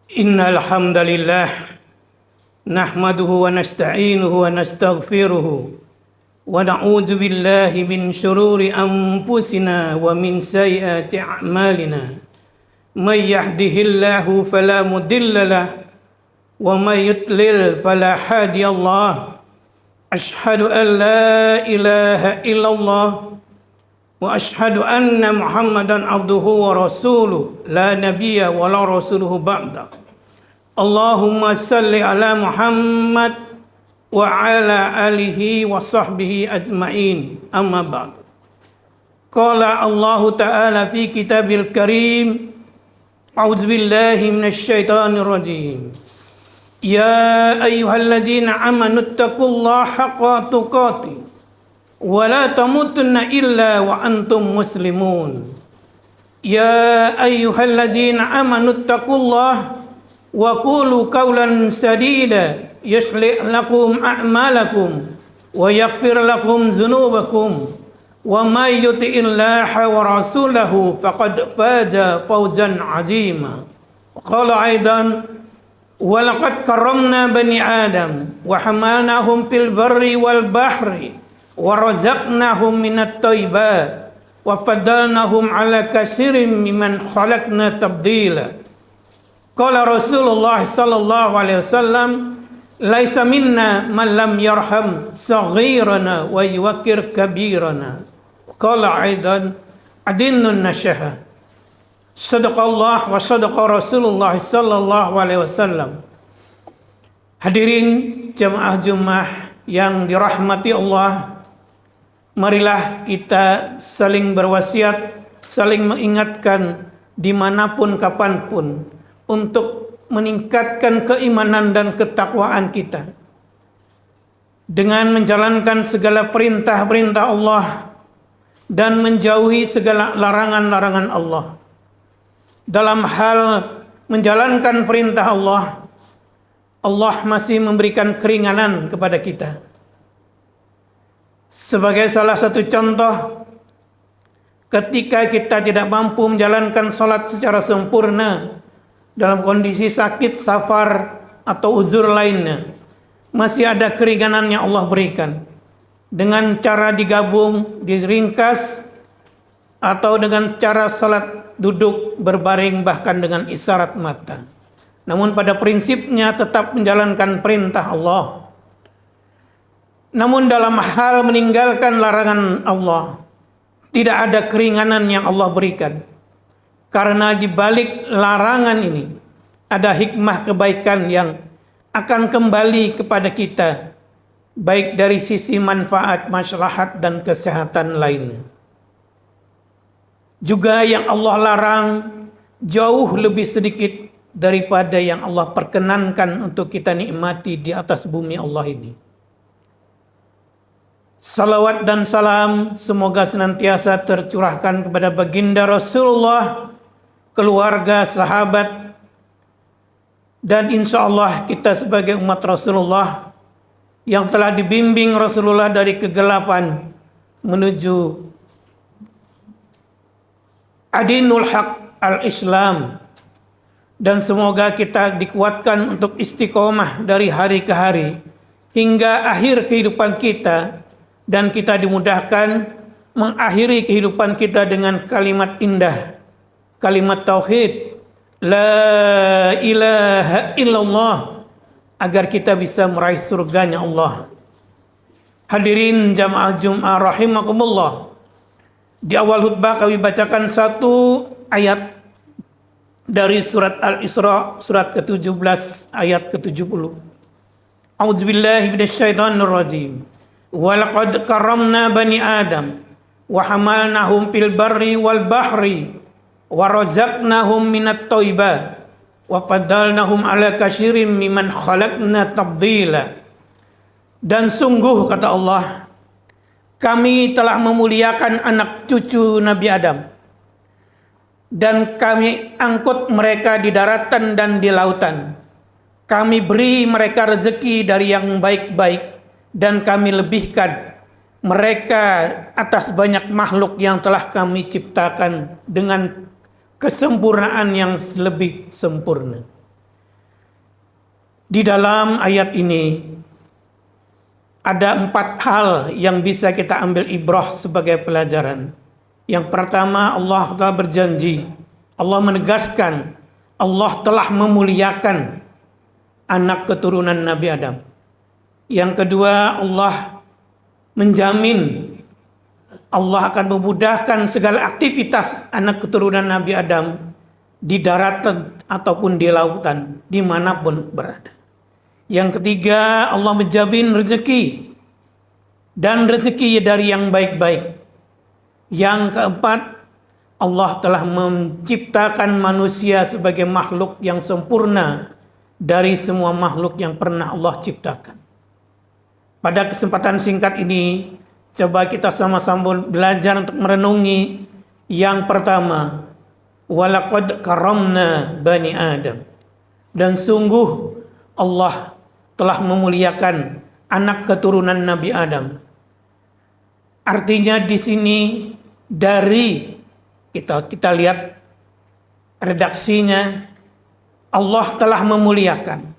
Innal hamdalillah nahmaduhu wa nasta'inuhu wa nastaghfiruhu wa na'udzu billahi min shururi anfusina wa min sayyiati a'malina. May yahdihillahu fala mudilla lahu wa may yudlil fala hadiyalah. Ashhadu an la ilaha illallah wa ashhadu anna Muhammadan abduhu wa rasuluh la nabiyya wa la rasuluhu ba'da. Allahumma salli ala Muhammad wa ala alihi wa sahbihi ajma'in, amma ba'd. Qala Allah ta'ala fi kitabil karim, a'udzu billahi minasy syaithanir rajim. Ya ayyuhalladzina amanu taqullaha haqqa tuqatih wa la tamutunna illa wa antum muslimun. Ya ayyuhalladzina amanu taqullaha wa qulu qawlan sadida yuslih lakum a'malakum wa yaghfir lakum dzunubakum wa may yuti'illaha wa rasulahu faqad faza fawzan 'azima. Qala aidan wa laqad karramna bani adam wa hamalnahum fil barri wal bahri wa razaqnahum minat thayyibat wa faddalnahum ala katsirin mimman khalaqna tabdila. Qala Rasulullah sallallahu alaihi wasallam, laisa minna man lam yarham saghirana wa yuwaqqir kabirana. Qala aidan adinnun nasyaha. Sadaqallah wa sadaqa Rasulullah sallallahu alaihi wasallam. Hadirin jamaah Jumat yang dirahmati Allah, marilah kita saling berwasiat, saling mengingatkan dimanapun kapanpun untuk meningkatkan keimanan dan ketakwaan kita dengan menjalankan segala perintah-perintah Allah dan menjauhi segala larangan-larangan Allah. Dalam hal menjalankan perintah Allah, Allah masih memberikan keringanan kepada kita. Sebagai salah satu contoh, ketika kita tidak mampu menjalankan salat secara sempurna dalam kondisi sakit, safar, atau uzur lainnya, masih ada keringanan yang Allah berikan dengan cara digabung, diringkas, atau dengan cara salat duduk berbaring, bahkan dengan isyarat mata. Namun pada prinsipnya tetap menjalankan perintah Allah. Namun dalam hal meninggalkan larangan Allah, tidak ada keringanan yang Allah berikan. Karena di balik larangan ini ada hikmah kebaikan yang akan kembali kepada kita, baik dari sisi manfaat, maslahat, dan kesehatan lainnya. Juga yang Allah larang jauh lebih sedikit daripada yang Allah perkenankan untuk kita nikmati di atas bumi Allah ini. Salawat dan salam semoga senantiasa tercurahkan kepada baginda Rasulullah, keluarga, sahabat, dan insya Allah kita sebagai umat Rasulullah yang telah dibimbing Rasulullah dari kegelapan menuju adinul haq al-Islam, dan semoga kita dikuatkan untuk istiqomah dari hari ke hari hingga akhir kehidupan kita, dan kita dimudahkan mengakhiri kehidupan kita dengan kalimat indah, kalimat tauhid, la ilaha illallah, agar kita bisa meraih surganya Allah. Hadirin jamaah Jumat rahimakumullah, di awal khutbah kami bacakan satu ayat dari surat Al-Isra, surat ke-17 ayat ke-70. A'udzubillahi minasyaitonir rajim. Wa laqad karramna bani adam wa hamalnahum fil barri wal bahri wa razaqnahum minat thayyibat wa faddalnahum ala katsirin mimman khalaqna tabdila. Dan sungguh, kata Allah, kami telah memuliakan anak cucu Nabi Adam, dan kami angkut mereka di daratan dan di lautan. Kami beri mereka rezeki dari yang baik-baik, dan kami lebihkan mereka atas banyak makhluk yang telah kami ciptakan dengan kesempurnaan yang lebih sempurna. Di dalam ayat ini ada 4 hal yang bisa kita ambil ibrah sebagai pelajaran. Yang pertama, Allah telah berjanji, Allah menegaskan, Allah telah memuliakan anak keturunan Nabi Adam. Yang kedua, Allah menjamin Allah akan memudahkan segala aktivitas anak keturunan Nabi Adam di daratan ataupun di lautan, dimanapun berada. Yang ketiga, Allah menjamin rezeki, dan rezeki dari yang baik-baik. Yang keempat, Allah telah menciptakan manusia sebagai makhluk yang sempurna dari semua makhluk yang pernah Allah ciptakan. Pada kesempatan singkat ini, coba kita sama-sama belajar untuk merenungi yang pertama, walaqad karamna bani Adam. Dan sungguh Allah telah memuliakan anak keturunan Nabi Adam. Artinya di sini dari kita lihat redaksinya, Allah telah memuliakan.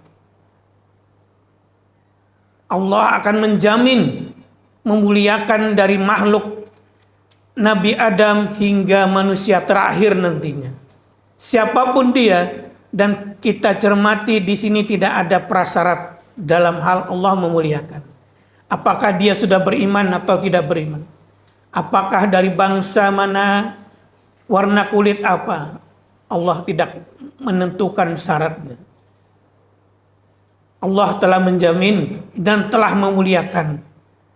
Allah akan menjamin memuliakan dari makhluk Nabi Adam hingga manusia terakhir nantinya. Siapapun dia, dan kita cermati di sini tidak ada prasyarat dalam hal Allah memuliakan. Apakah dia sudah beriman atau tidak beriman? Apakah dari bangsa mana, warna kulit apa? Allah tidak menentukan syaratnya. Allah telah menjamin dan telah memuliakan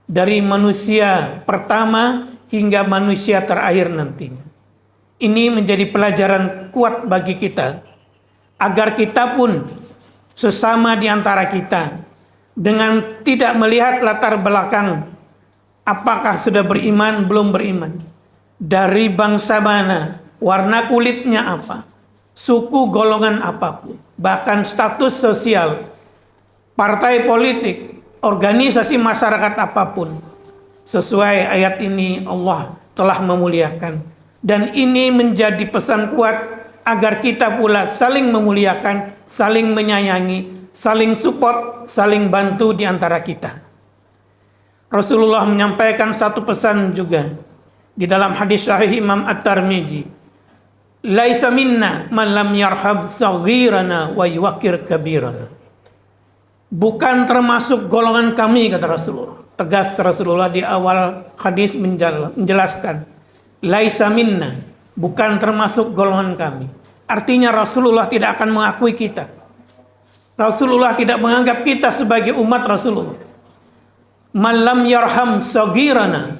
dari manusia pertama hingga manusia terakhir nantinya. Ini menjadi pelajaran kuat bagi kita, agar kita pun sesama di antara kita, dengan tidak melihat latar belakang, apakah sudah beriman, belum beriman, dari bangsa mana, warna kulitnya apa, suku golongan apapun, bahkan status sosial, partai politik, organisasi masyarakat apapun, sesuai ayat ini Allah telah memuliakan. Dan ini menjadi pesan kuat agar kita pula saling memuliakan, saling menyayangi, saling support, saling bantu di antara kita. Rasulullah menyampaikan satu pesan juga di dalam hadis sahih Imam At-Tirmidzi, laisa minna man lam yarhab saghirana wa yuwaqqir kabirana. Bukan termasuk golongan kami, kata Rasulullah. Tegas Rasulullah di awal hadis menjelaskan, laisa minna, bukan termasuk golongan kami. Artinya Rasulullah tidak akan mengakui kita. Rasulullah tidak menganggap kita sebagai umat Rasulullah. Malam yarham sagirana,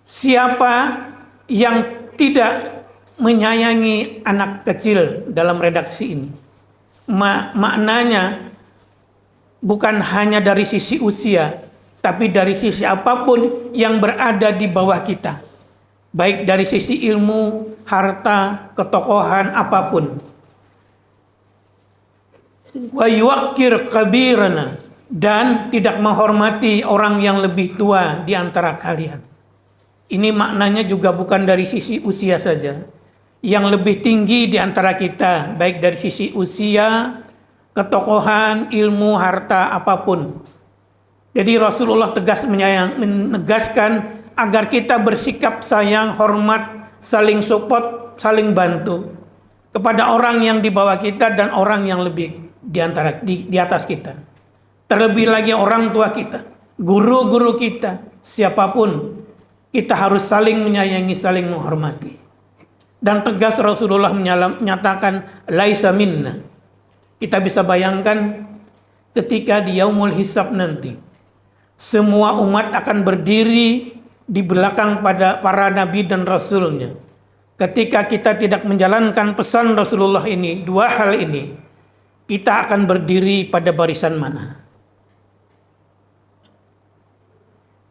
siapa yang tidak menyayangi anak kecil dalam redaksi ini, maknanya bukan hanya dari sisi usia, tapi dari sisi apapun yang berada di bawah kita, baik dari sisi ilmu, harta, ketokohan, apapun. Wa yuwaqqir kabirana, dan tidak menghormati orang yang lebih tua di antara kalian. Ini maknanya juga bukan dari sisi usia saja. Yang lebih tinggi di antara kita, baik dari sisi usia, ketokohan, ilmu, harta, apapun. Jadi Rasulullah tegas menegaskan agar kita bersikap sayang, hormat, saling support, saling bantu kepada orang yang di bawah kita dan orang yang lebih di atas kita. Terlebih lagi orang tua kita, guru-guru kita, siapapun, kita harus saling menyayangi, saling menghormati. Dan tegas Rasulullah menyatakan laisa minna. Kita bisa bayangkan ketika di yaumul hisab nanti, semua umat akan berdiri di belakang pada para nabi dan rasulnya. Ketika kita tidak menjalankan pesan Rasulullah ini, dua hal ini, kita akan berdiri pada barisan mana?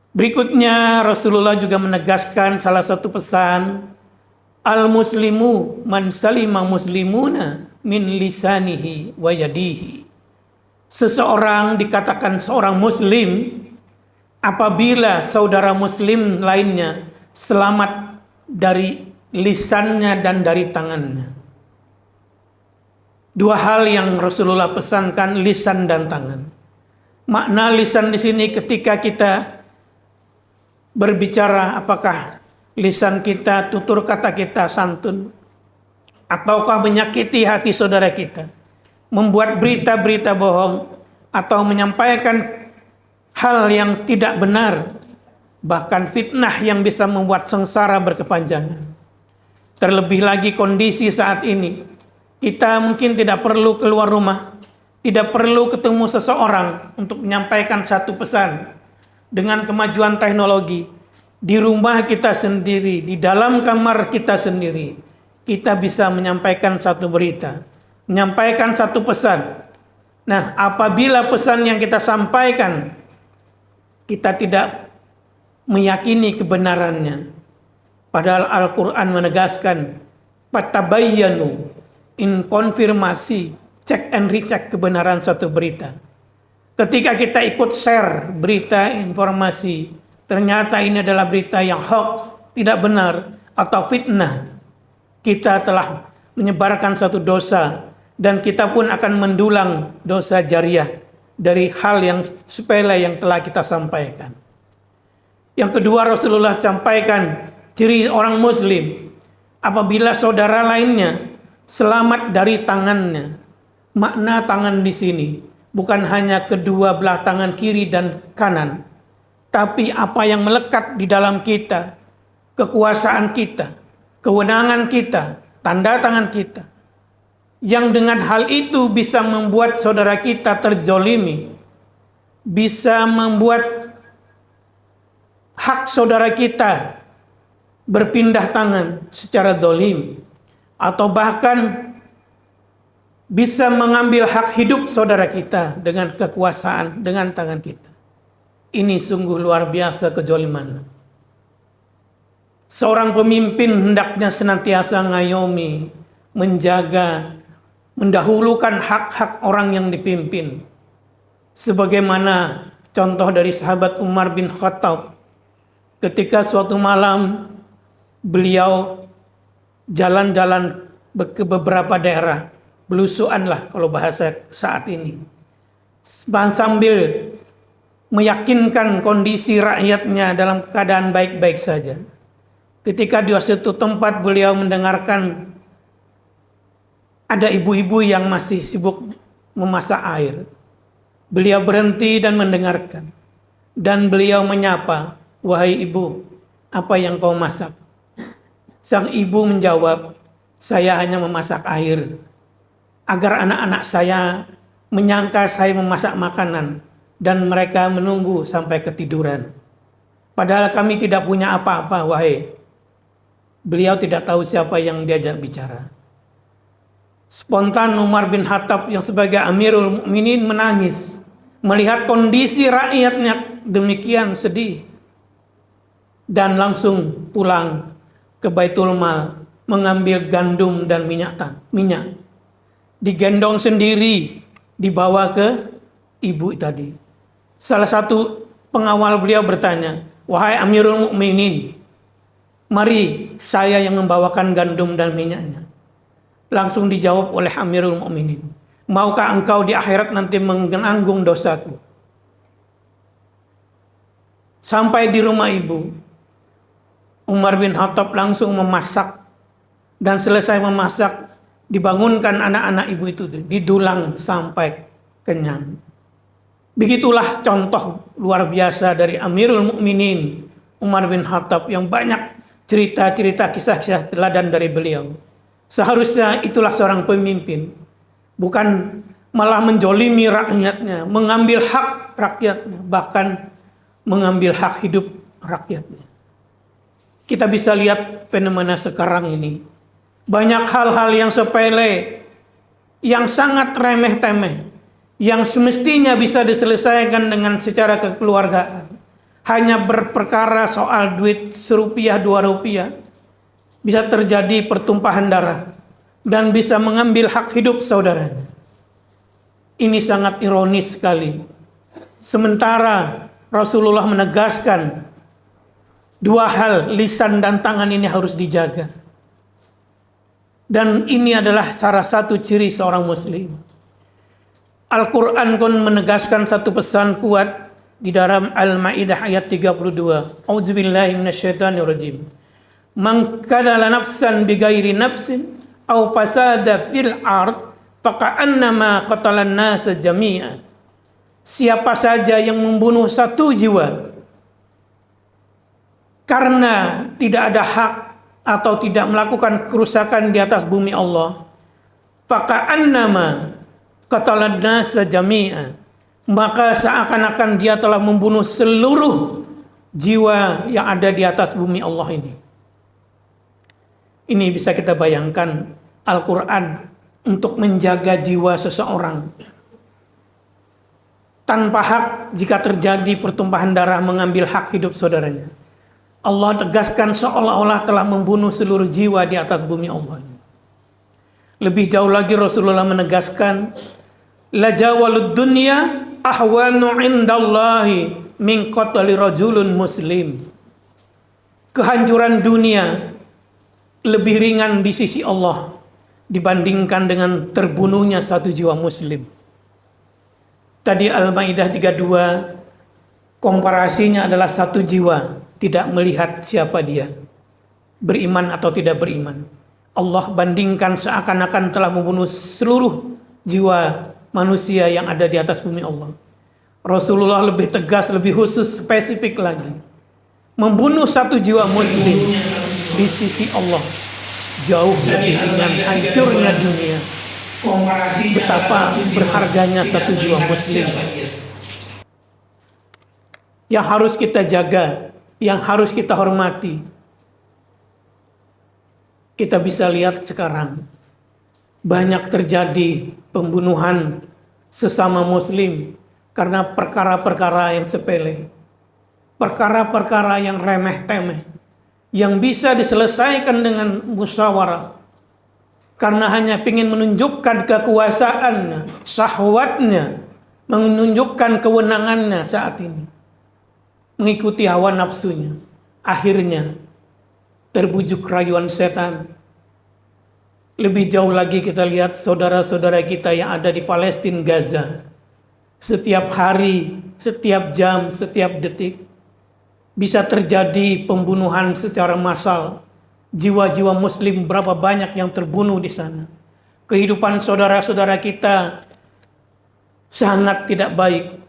Berikutnya Rasulullah juga menegaskan salah satu pesan, al-muslimu man salima muslimuna min lisanihi wa yadihi. Seseorang dikatakan seorang muslim apabila saudara muslim lainnya selamat dari lisannya dan dari tangannya. Dua hal yang Rasulullah pesankan, lisan dan tangan. Makna lisan di sini ketika kita berbicara, apakah lisan kita, tutur kata kita santun, ataukah menyakiti hati saudara kita, membuat berita-berita bohong, atau menyampaikan hal yang tidak benar, bahkan fitnah yang bisa membuat sengsara berkepanjangan. Terlebih lagi kondisi saat ini, kita mungkin tidak perlu keluar rumah, tidak perlu ketemu seseorang untuk menyampaikan satu pesan. Dengan kemajuan teknologi, di rumah kita sendiri, di dalam kamar kita sendiri, kita bisa menyampaikan satu berita, menyampaikan satu pesan. Nah, apabila pesan yang kita sampaikan, kita tidak meyakini kebenarannya, padahal Al-Quran menegaskan, fatabayyanu, in konfirmasi, cek and recheck kebenaran suatu berita. Ketika kita ikut share berita, informasi, ternyata ini adalah berita yang hoax, tidak benar, atau fitnah, kita telah menyebarkan satu dosa, dan kita pun akan mendulang dosa jariah dari hal yang sepele yang telah kita sampaikan. Yang kedua, Rasulullah sampaikan ciri orang muslim apabila saudara lainnya selamat dari tangannya. Makna tangan di sini bukan hanya kedua belah tangan kiri dan kanan, tapi apa yang melekat di dalam kita, kekuasaan kita, kewenangan kita, tanda tangan kita, yang dengan hal itu bisa membuat saudara kita terzolimi, bisa membuat hak saudara kita berpindah tangan secara zalim, atau bahkan bisa mengambil hak hidup saudara kita dengan kekuasaan, dengan tangan kita. Ini sungguh luar biasa kezaliman. Seorang pemimpin hendaknya senantiasa ngayomi, menjaga, mendahulukan hak-hak orang yang dipimpin. Sebagaimana contoh dari sahabat Umar bin Khattab, ketika suatu malam beliau jalan-jalan ke beberapa daerah, belusuan lah kalau bahasa saat ini, sambil meyakinkan kondisi rakyatnya dalam keadaan baik-baik saja. Ketika di suatu tempat beliau mendengarkan ada ibu-ibu yang masih sibuk memasak air, beliau berhenti dan mendengarkan, dan beliau menyapa, "Wahai ibu, apa yang kau masak?" Sang ibu menjawab, "Saya hanya memasak air agar anak-anak saya menyangka saya memasak makanan dan mereka menunggu sampai ketiduran. Padahal kami tidak punya apa-apa, wahai." Beliau tidak tahu siapa yang diajak bicara. Spontan Umar bin Khattab yang sebagai Amirul Mukminin menangis melihat kondisi rakyatnya demikian sedih, dan langsung pulang ke Baitul Mal mengambil gandum dan minyak. Digendong sendiri, dibawa ke ibu tadi. Salah satu pengawal beliau bertanya, "Wahai Amirul Mukminin, mari saya yang membawakan gandum dan minyaknya." Langsung dijawab oleh Amirul Mukminin, "Maukah engkau di akhirat nanti menanggung dosaku?" Sampai di rumah ibu, Umar bin Khattab langsung memasak, dan selesai memasak, dibangunkan anak-anak ibu itu, didulang sampai kenyang. Begitulah contoh luar biasa dari Amirul Mukminin Umar bin Khattab yang banyak cerita-cerita, kisah-kisah teladan dari beliau. Seharusnya itulah seorang pemimpin, bukan malah menjolimi rakyatnya, mengambil hak rakyatnya, bahkan mengambil hak hidup rakyatnya. Kita bisa lihat fenomena sekarang ini. Banyak hal-hal yang sepele, yang sangat remeh-temeh, yang semestinya bisa diselesaikan dengan secara kekeluargaan, hanya berperkara soal duit serupiah, 2 rupiah, bisa terjadi pertumpahan darah dan bisa mengambil hak hidup saudaranya. Ini sangat ironis sekali. Sementara Rasulullah menegaskan 2 hal, lisan dan tangan ini harus dijaga. Dan ini adalah salah satu ciri seorang muslim. Al-Quran pun menegaskan satu pesan kuat di dalam Al-Maidah ayat 32. A'udzubillahi minasyaitonirrajim. Man qatala nafsan bighairi nafsin aw fasada fil ard faqa'annama qatalan nasa jami'an. Siapa saja yang membunuh satu jiwa karena tidak ada hak atau tidak melakukan kerusakan di atas bumi Allah, faqa'annama qatalan nasa jami'an, maka seakan-akan dia telah membunuh seluruh jiwa yang ada di atas bumi Allah ini. Ini bisa kita bayangkan Al-Quran untuk menjaga jiwa seseorang. Tanpa hak, jika terjadi pertumpahan darah mengambil hak hidup saudaranya, Allah tegaskan seolah-olah telah membunuh seluruh jiwa di atas bumi Allah. Lebih jauh lagi Rasulullah menegaskan, la jawalud dunya ahwanu indallahi min qatli rajulun muslim. Kehancuran dunia lebih ringan di sisi Allah dibandingkan dengan terbunuhnya satu jiwa muslim. Tadi Al-Maidah 32 komparasinya adalah satu jiwa tidak melihat siapa dia, beriman atau tidak beriman. Allah bandingkan seakan-akan telah membunuh seluruh jiwa manusia yang ada di atas bumi Allah. Rasulullah lebih tegas, lebih khusus, spesifik lagi. Membunuh satu jiwa muslim di sisi Allah jauh lebih ringan hancurnya dunia. Betapa berharganya satu jiwa muslim yang harus kita jaga, yang harus kita hormati. Kita bisa lihat sekarang banyak terjadi pembunuhan sesama muslim karena perkara-perkara yang sepele, perkara-perkara yang remeh-temeh, yang bisa diselesaikan dengan musyawarah, karena hanya ingin menunjukkan kekuasaannya, syahwatnya, menunjukkan kewenangannya saat ini, mengikuti hawa nafsunya, akhirnya terbujuk rayuan setan. Lebih jauh lagi kita lihat saudara-saudara kita yang ada di Palestina, Gaza. Setiap hari, setiap jam, setiap detik bisa terjadi pembunuhan secara massal. Jiwa-jiwa muslim berapa banyak yang terbunuh di sana. Kehidupan saudara-saudara kita sangat tidak baik.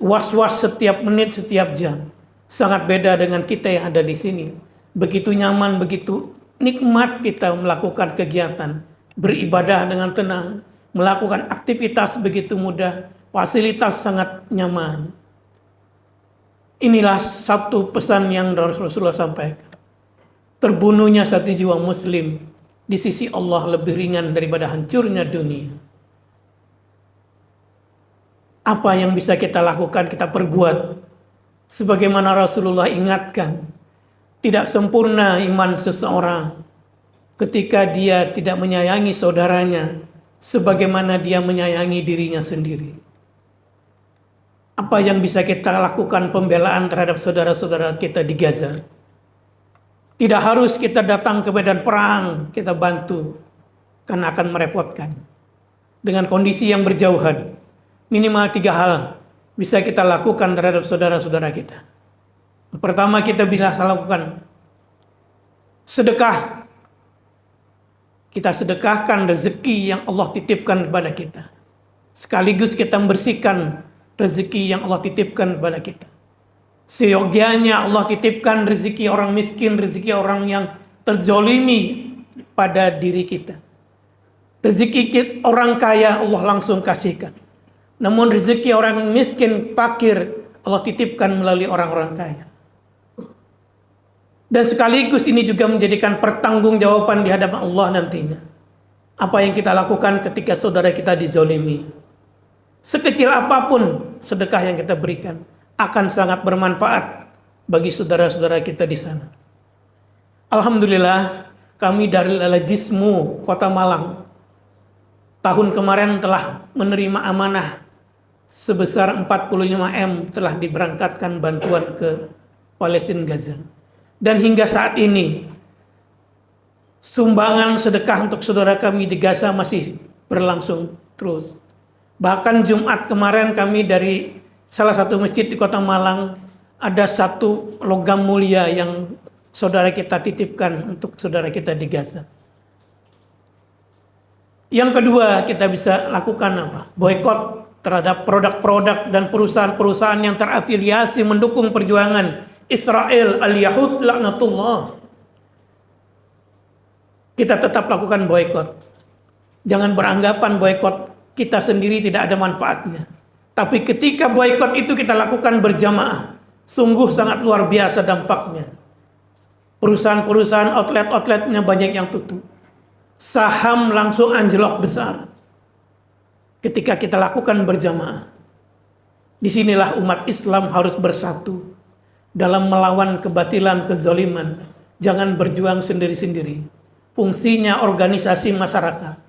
Was-was setiap menit, setiap jam. Sangat beda dengan kita yang ada di sini. Begitu nyaman, begitu nikmat kita melakukan kegiatan, beribadah dengan tenang, melakukan aktivitas begitu mudah, fasilitas sangat nyaman. Inilah satu pesan yang Rasulullah sampaikan. Terbunuhnya satu jiwa muslim di sisi Allah lebih ringan daripada hancurnya dunia. Apa yang bisa kita lakukan, kita perbuat. Sebagaimana Rasulullah ingatkan, tidak sempurna iman seseorang ketika dia tidak menyayangi saudaranya sebagaimana dia menyayangi dirinya sendiri. Apa yang bisa kita lakukan pembelaan terhadap saudara-saudara kita di Gaza? Tidak harus kita datang ke medan perang, kita bantu, karena akan merepotkan. Dengan kondisi yang berjauhan, minimal 3 hal bisa kita lakukan terhadap saudara-saudara kita. Pertama, kita bisa lakukan sedekah. Kita sedekahkan rezeki yang Allah titipkan kepada kita. Sekaligus kita membersihkan rezeki yang Allah titipkan kepada kita. Seyogianya Allah titipkan rezeki orang miskin, rezeki orang yang terzolimi pada diri kita. Rezeki orang kaya Allah langsung kasihkan. Namun rezeki orang miskin, fakir, Allah titipkan melalui orang-orang kaya. Dan sekaligus ini juga menjadikan pertanggungjawaban di hadapan Allah nantinya. Apa yang kita lakukan ketika saudara kita dizolimi. Sekecil apapun sedekah yang kita berikan akan sangat bermanfaat bagi saudara-saudara kita di sana. Alhamdulillah, kami dari Al-Jismu Kota Malang tahun kemarin telah menerima amanah sebesar 45 M telah diberangkatkan bantuan ke Palestina Gaza. Dan hingga saat ini Sumbangan sedekah untuk saudara kami di Gaza masih berlangsung terus. Bahkan Jumat kemarin kami dari salah satu masjid di Kota Malang ada satu logam mulia yang saudara kita titipkan untuk saudara kita di Gaza. Yang kedua, kita bisa lakukan apa? Boykot terhadap produk-produk dan perusahaan-perusahaan yang terafiliasi mendukung perjuangan Israel al-Yahud laknatullah. Kita tetap lakukan boykot. Jangan beranggapan boykot kita sendiri tidak ada manfaatnya. Tapi ketika boykot itu kita lakukan berjamaah, sungguh sangat luar biasa dampaknya. Perusahaan-perusahaan outlet-outletnya banyak yang tutup. Saham langsung anjlok besar. Ketika kita lakukan berjamaah. Disinilah umat Islam harus bersatu dalam melawan kebatilan, kezaliman. Jangan berjuang sendiri-sendiri. Fungsinya organisasi masyarakat,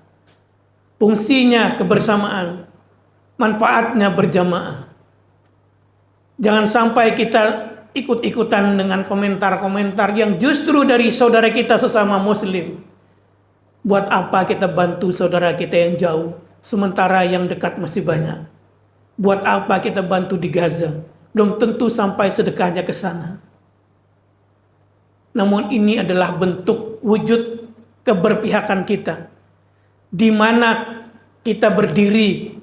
fungsinya kebersamaan, manfaatnya berjamaah. Jangan sampai kita ikut-ikutan dengan komentar-komentar yang justru dari saudara kita sesama muslim. Buat apa kita bantu saudara kita yang jauh, sementara yang dekat masih banyak? Buat apa kita bantu di Gaza? Belum tentu sampai sedekahnya ke sana. Namun ini adalah bentuk wujud keberpihakan kita, di mana kita berdiri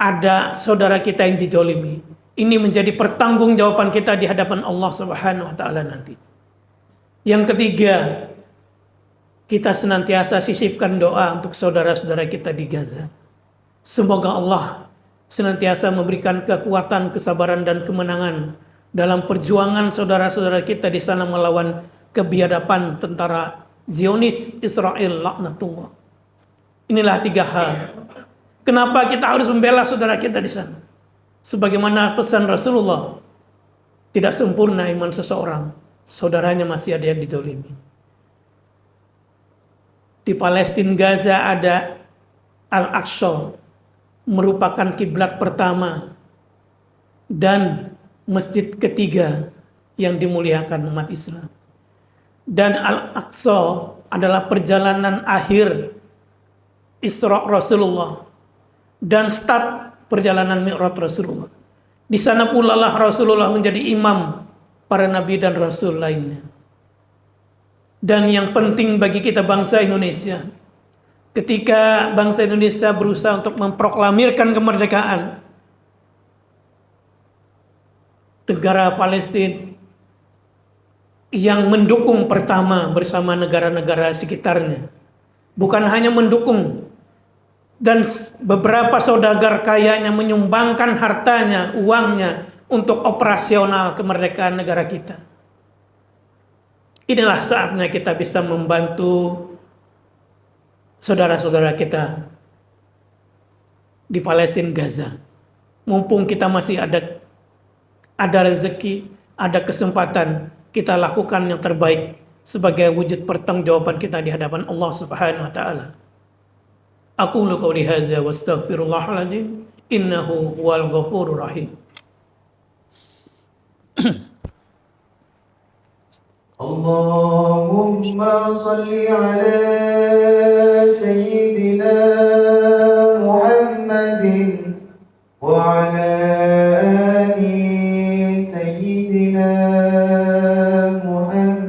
ada saudara kita yang dijolimi. Ini menjadi pertanggungjawaban kita di hadapan Allah Subhanahu wa taala nanti. Yang ketiga, kita senantiasa sisipkan doa untuk saudara-saudara kita di Gaza. Semoga Allah senantiasa memberikan kekuatan, kesabaran dan kemenangan dalam perjuangan saudara-saudara kita di sana melawan kebiadaban tentara Zionis Israel laknatullah. Inilah 3 hal. Kenapa kita harus membela saudara kita di sana? Sebagaimana pesan Rasulullah, tidak sempurna iman seseorang, saudaranya masih ada yang dizalimi. Di Palestina Gaza ada Al-Aqsa, merupakan kiblat pertama dan masjid ketiga yang dimuliakan umat Islam. Dan Al-Aqsa adalah perjalanan akhir Isra Rasulullah dan start perjalanan Mi'raj Rasulullah. Di sana pula lah Rasulullah menjadi imam para nabi dan rasul lainnya. Dan yang penting bagi kita bangsa Indonesia, ketika bangsa Indonesia berusaha untuk memproklamirkan kemerdekaan, negara Palestina yang mendukung pertama bersama negara-negara sekitarnya. Bukan hanya mendukung, dan beberapa saudagar kayanya menyumbangkan hartanya, uangnya untuk operasional kemerdekaan negara kita. Inilah saatnya kita bisa membantu saudara-saudara kita di Palestina Gaza. Mumpung kita masih ada rezeki, ada kesempatan, kita lakukan yang terbaik sebagai wujud pertanggungjawaban kita di hadapan Allah Subhanahu wa taala. Aqulu qouli hadza wa astaghfirullahal azim innahu huwal ghafurur rahim. Allahumma salli ala sayyidina Muhammadin wa ala ali sayyidina Muhammad.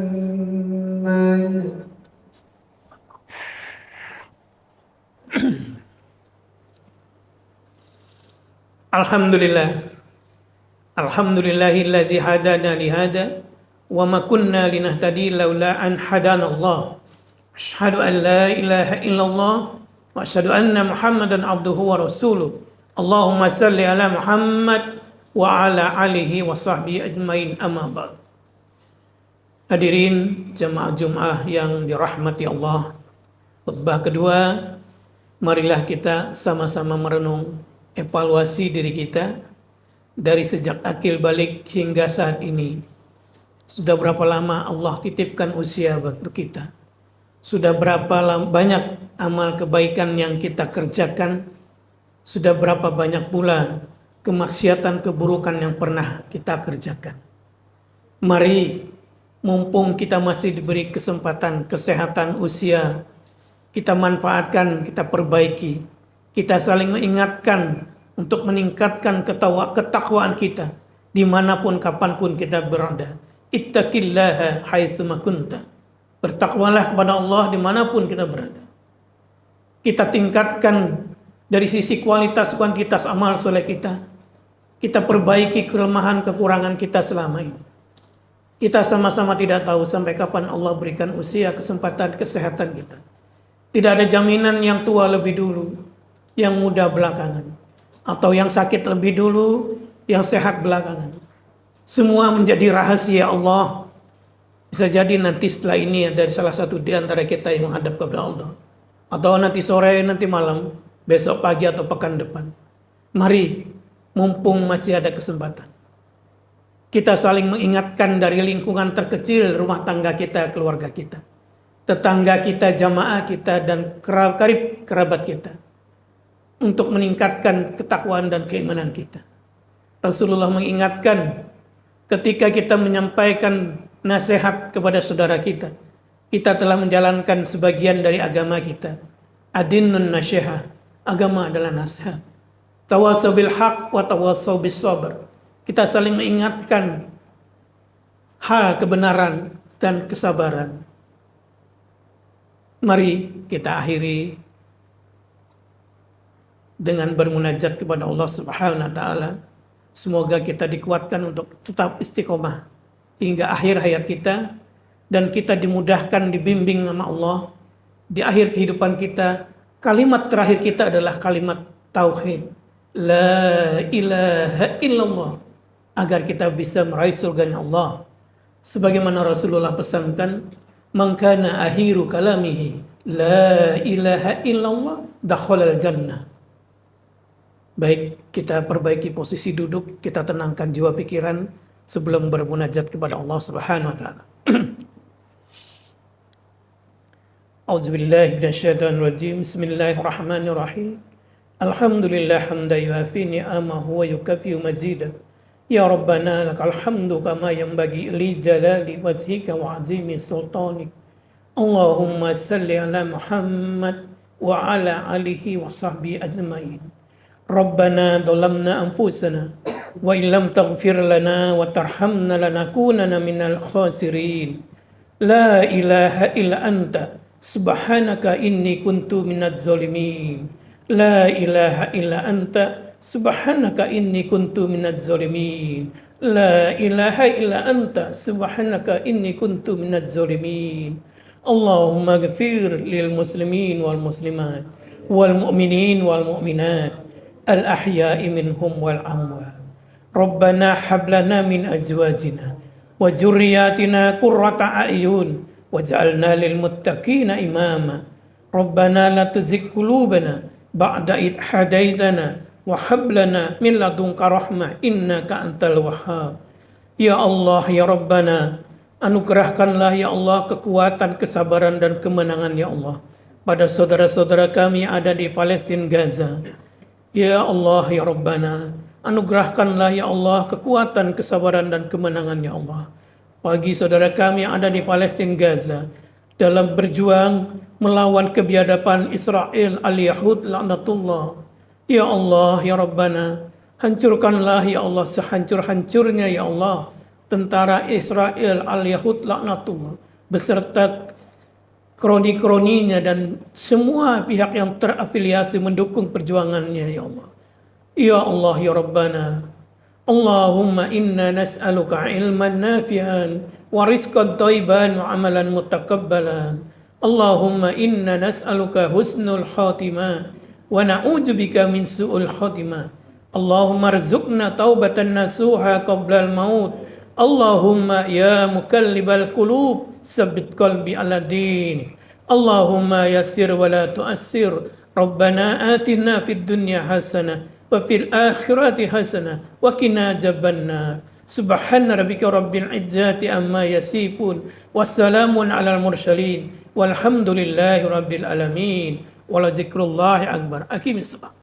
Alhamdulillahilladzi hadana li hada wa ma kunna linahtadi laula an hadanallah. Asyhadu an la ilaha illallah wa asyhadu anna Muhammadan abduhu wa rasuluh. Allahumma salli ala Muhammad wa ala alihi wa sahbihi ajmain, amma ba'd. Hadirin jamaah Jumat yang dirahmati Allah. Khutbah kedua, marilah kita sama-sama merenung evaluasi diri kita dari sejak akil balik hingga saat ini. Sudah berapa lama Allah titipkan usia waktu kita? Sudah berapa banyak amal kebaikan yang kita kerjakan? Sudah berapa banyak pula kemaksiatan, keburukan yang pernah kita kerjakan? Mari mumpung kita masih diberi kesempatan, kesehatan, usia, kita manfaatkan, kita perbaiki, kita saling mengingatkan untuk meningkatkan ketakwaan kita dimanapun kapanpun kita berada. Ittaqillaha haitsuma kunta. Bertakwalah kepada Allah dimanapun kita berada. Kita tingkatkan dari sisi kuantitas amal soleh kita. Kita perbaiki kelemahan kekurangan kita selama ini. Kita sama-sama tidak tahu sampai kapan Allah berikan usia, kesempatan, kesehatan kita. Tidak ada jaminan yang tua lebih dulu, yang muda belakangan, atau yang sakit lebih dulu, yang sehat belakangan. Semua menjadi rahasia Allah. Bisa jadi nanti setelah ini ada salah satu di antara kita yang menghadap kepada Allah. Atau nanti sore, nanti malam, besok pagi atau pekan depan. Mari, mumpung masih ada kesempatan, kita saling mengingatkan dari lingkungan terkecil rumah tangga kita, keluarga kita, tetangga kita, jamaah kita, dan karib kerabat kita, untuk meningkatkan ketakwaan dan keimanan kita. Rasulullah mengingatkan ketika kita menyampaikan nasihat kepada saudara kita telah menjalankan sebagian dari agama kita. Adinnun nasihat, agama adalah nasihat. Tawassaw bil haq wa tawassaw bis sabr. Kita saling mengingatkan hal kebenaran dan kesabaran. Mari kita akhiri dengan bermunajat kepada Allah Subhanahu wa taala. Semoga kita dikuatkan untuk tetap istiqomah hingga akhir hayat kita, dan kita dimudahkan, dibimbing sama Allah di akhir kehidupan kita. Kalimat terakhir kita adalah kalimat tauhid, la ilaha illallah, agar kita bisa meraih surganya Allah. Sebagaimana Rasulullah pesankan, man kana akhiru kalamihi la ilaha illallah dakhalal jannah. Baik, kita perbaiki posisi duduk, kita tenangkan jiwa pikiran sebelum bermunajat kepada Allah Subhanahu wa taala. A'udzubillahi minasyaitonir rajim. Bismillahirrahmanirrahim. Alhamdulillah hamdan yuafi ni'amahu wa yukafi mazidah. Ya Rabbana lakal hamdu kama yanbaghi li jalali wajhika wa azimi sultanik. Allahumma salli ala Muhammad wa ala alihi wa sahbihi ajmain. Rabbana dhalamna anfusana wa illam taghfir lana wa tarhamna lanakunanna minal khasirin. La ilaha illa anta subhanaka inni kuntu minadz zalimin. La ilaha illa anta subhanaka inni kuntu minadz zalimin. La ilaha illa anta subhanaka inni kuntu minadz zalimin. Allahumma ghfir lil muslimin wal muslimat wal mu'minin wal mu'minat al ahya'i minhum wal amwat. Rabbana hab lana min azwajina wa dzurriyyatina qurrata a'yun waj'alna lil muttaqina imama. Rabbana la tuzigh qulubana ba'da id hadaitana wa hab lana min ladunka rahmah innaka antal wahhab. Ya Allah, ya Rabbana, anugerahkanlah ya Allah kekuatan, kesabaran dan kemenangan ya Allah pada saudara-saudara kami yang ada di Palestina, Gaza. Ya Allah, ya Rabbana, anugerahkanlah ya Allah kekuatan, kesabaran dan kemenangan ya Allah bagi saudara kami yang ada di Palestina, Gaza, dalam berjuang melawan kebiadaban Israel al-Yahud laknatullah. Ya Allah, ya Rabbana, hancurkanlah ya Allah sehancur-hancurnya ya Allah tentara Israel al-Yahud laknatullah beserta kroni-kroninya dan semua pihak yang terafiliasi mendukung perjuangannya ya Allah. Ya Allah, ya Rabbana, Allahumma inna nas'aluka ilman nafi'an wa rizqan thayyiban wa amalan mutakabbalan. Allahumma inna nas'aluka husnul khatimah wa na'udzubika min su'ul khatimah. Allahumma rzuqna taubatan nasuha qabla al-maut. Allahumma ya mukallibal qulub sabbit qalbi ala dinik. Allahumma yassir wa la tu'assir. Rabbana atina fid dunya hasanah wa fil akhirati hasanah wa qina adzabannar. Subhana rabbika rabbil izzati amma yasifun wassalamun alal mursalin walhamdulillahi rabbil alamin. Wala dzikrullahi akbar. Aqimis salat.